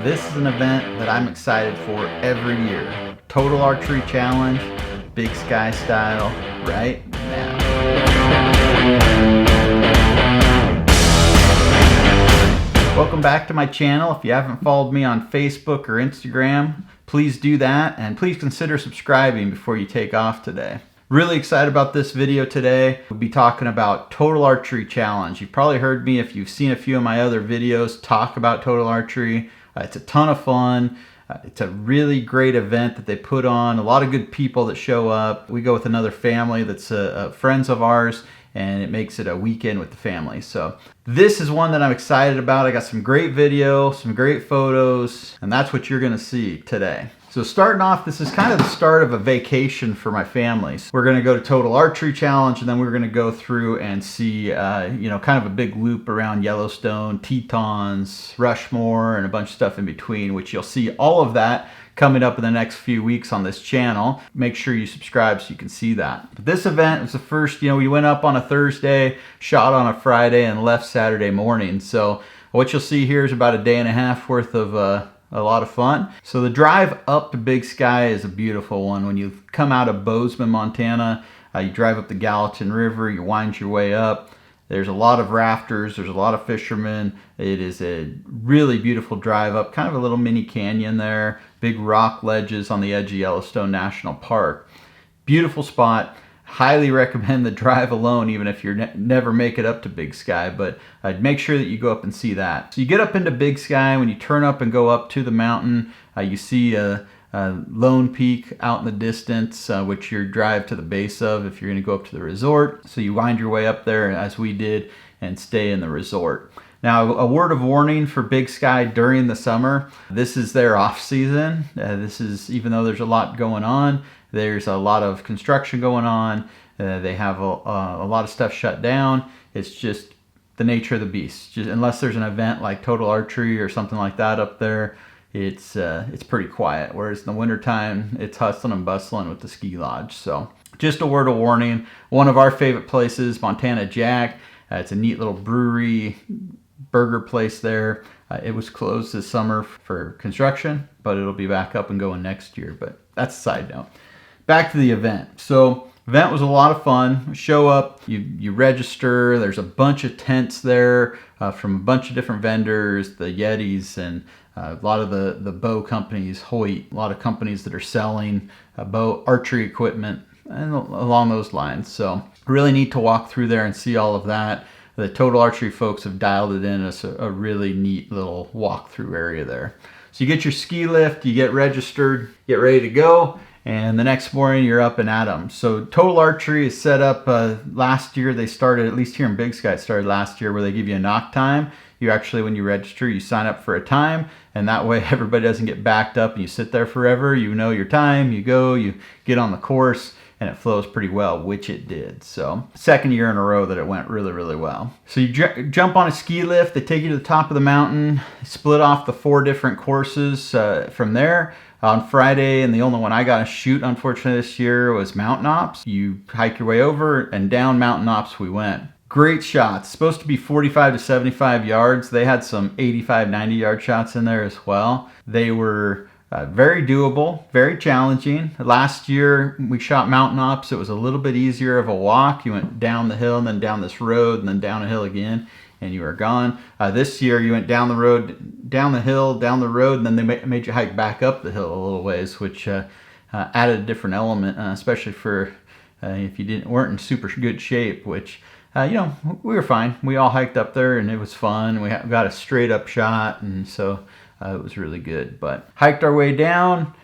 This is an event that I'm excited for every year. Total Archery Challenge, Big Sky style, right now. Welcome back to my channel. If you haven't followed me on Facebook or Instagram, please do that, and please consider subscribing before you take off today. Really excited about this video today. We'll be talking about Total Archery Challenge. You've probably heard me, if you've seen a few of my other videos, talk about Total Archery. It's a ton of fun. It's a really great event that they put on. A lot of good people that show up. We go with another family that's friends of ours, and it makes it a weekend with the family. So this is one that I'm excited about. I got some great video, some great photos, and that's what you're gonna see today. So starting off, this is kind of the start of a vacation for my family. So we're gonna go to Total Archery Challenge, and then we're gonna go through and see, kind of a big loop around Yellowstone, Tetons, Rushmore, and a bunch of stuff in between, which you'll see all of that coming up in the next few weeks on this channel. Make sure you subscribe so you can see that. But this event was the first, we went up on a Thursday, shot on a Friday, and left Saturday morning. So what you'll see here is about a day and a half worth of a lot of fun. So the drive up to Big Sky is a beautiful one. When you come out of Bozeman, Montana, you drive up the Gallatin River, you wind your way up. There's a lot of rafters, there's a lot of fishermen. It is a really beautiful drive up, kind of a little mini canyon there, big rock ledges on the edge of Yellowstone National Park. Beautiful spot. Highly recommend the drive alone, even if you never make it up to Big Sky, but I'd make sure that you go up and see that. So you get up into Big Sky. When you turn up and go up to the mountain, you see a Lone Peak out in the distance, which you drive to the base of if you're going to go up to the resort. So you wind your way up there, as we did, and stay in the resort. Now, a word of warning for Big Sky during the summer. This is their off season. This is, even though there's a lot going on, there's a lot of construction going on. They have a lot of stuff shut down. It's just the nature of the beast. Just unless there's an event like Total Archery or something like that up there, it's pretty quiet. Whereas in the wintertime, it's hustling and bustling with the ski lodge. So just a word of warning. One of our favorite places, Montana Jack. It's a neat little brewery, burger place there. It was closed this summer for construction, but it'll be back up and going next year. But that's a side note. Back to the event. So event was a lot of fun. Show up, you register. There's a bunch of tents there from a bunch of different vendors, the Yetis, and a lot of the bow companies, Hoyt, a lot of companies that are selling bow archery equipment and along those lines. So really neat to walk through there and see all of that. The Total Archery folks have dialed it in as a really neat little walkthrough area there. So you get your ski lift, you get registered, get ready to go, and the next morning you're up and at 'em. So Total Archery is set up last year. They started, at least here in Big Sky, it started last year, where they give you a knock time. You actually, when you register, you sign up for a time, and that way everybody doesn't get backed up and you sit there forever. You know your time, you go, you get on the course, and it flows pretty well, which it did. So second year in a row that it went really, really well. So you jump on a ski lift, they take you to the top of the mountain, split off the 4 different courses from there. On Friday, and the only one I got to shoot, unfortunately, this year was Mountain Ops. You hike your way over, and down Mountain Ops we went. Great shots. Supposed to be 45 to 75 yards. They had some 85, 90-yard shots in there as well. They were very doable, very challenging. Last year, we shot Mountain Ops. It was a little bit easier of a walk. You went down the hill, and then down this road, and then down a hill again, and you were gone. This year, you went down the road, down the hill, down the road, and then they made you hike back up the hill a little ways, which added a different element, especially for if you weren't in super good shape, which, we were fine. We all hiked up there, and it was fun. We got a straight up shot, and so it was really good. But hiked our way down,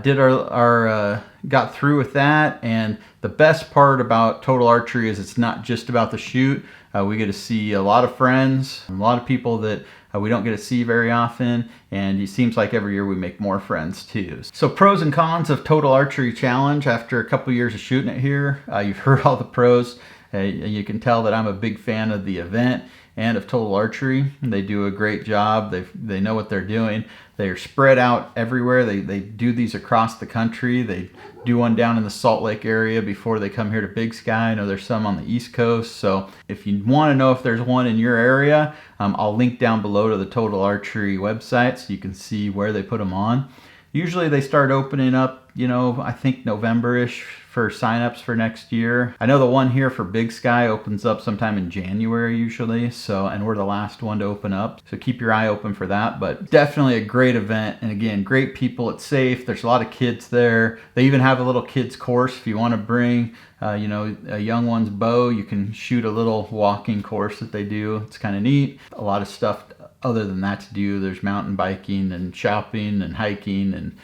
did our got through with that, and the best part about Total Archery is it's not just about the shoot. We get to see a lot of friends, a lot of people that we don't get to see very often, and it seems like every year we make more friends too. So pros and cons of Total Archery Challenge after a couple years of shooting it here. You've heard all the pros. You can tell that I'm a big fan of the event, and of Total Archery. They do a great job. They know what they're doing. They're spread out everywhere. They do these across the country. They do one down in the Salt Lake area before they come here to Big Sky. I know there's some on the East Coast. So if you want to know if there's one in your area, I'll link down below to the Total Archery website so you can see where they put them on. Usually they start opening up, you know, I think November-ish for signups for next year. I know the one here for Big Sky opens up sometime in January usually, so, and we're the last one to open up, so keep your eye open for that. But definitely a great event, and again, great people. It's safe. There's a lot of kids there. They even have a little kids course if you want to bring you know, a young one's bow. You can shoot a little walking course that they do. It's kind of neat. A lot of stuff other than that to do. There's mountain biking and shopping and hiking and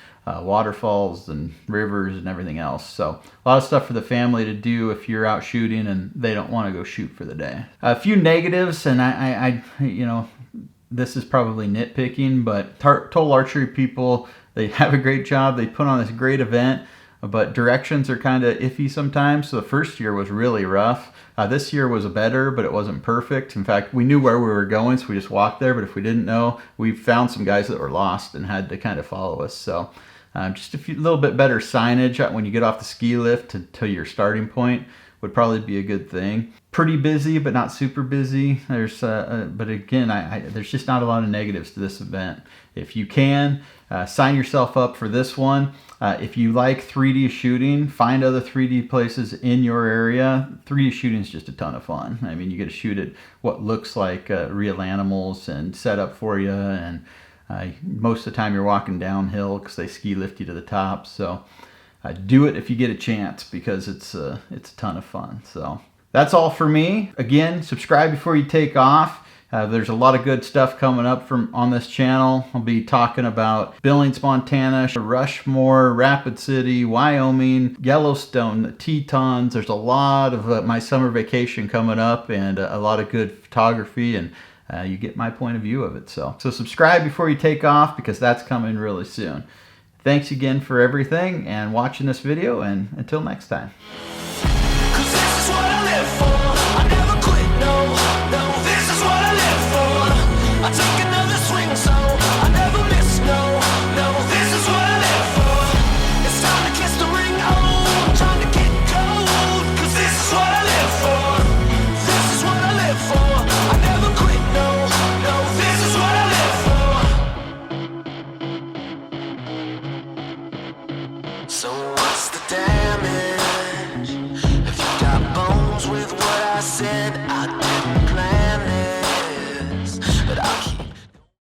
waterfalls and rivers and everything else. So a lot of stuff for the family to do if you're out shooting and they don't want to go shoot for the day. A few negatives, and I you know, this is probably nitpicking, but Total Archery people, they have a great job. They put on this great event, but directions are kind of iffy sometimes. So the first year was really rough. This year was better, but it wasn't perfect. In fact, we knew where we were going, so we just walked there. But if we didn't know, we found some guys that were lost and had to kind of follow us. So just a little bit better signage when you get off the ski lift to your starting point would probably be a good thing. Pretty busy, but not super busy. There's, but again, there's just not a lot of negatives to this event. If you can, sign yourself up for this one. If you like 3D shooting, find other 3D places in your area. 3D shooting is just a ton of fun. I mean, you get to shoot at what looks like real animals and set up for you, and most of the time you're walking downhill because they ski lift you to the top. So do it if you get a chance, because it's a ton of fun. So that's all for me. Again, subscribe before you take off. There's a lot of good stuff coming up on this channel. I'll be talking about Billings, Montana, Rushmore, Rapid City, Wyoming, Yellowstone, the Tetons. There's a lot of my summer vacation coming up, and a lot of good photography, and you get my point of view of it. So subscribe before you take off, because that's coming really soon. Thanks again for everything and watching this video, and until next time. I take another swing, so I never miss, no, this is what I live for. It's time to kiss the ring, oh, I'm trying to get cold, cause this is what I live for. This is what I live for. I never quit, no, this is what I live for. So what's the damage?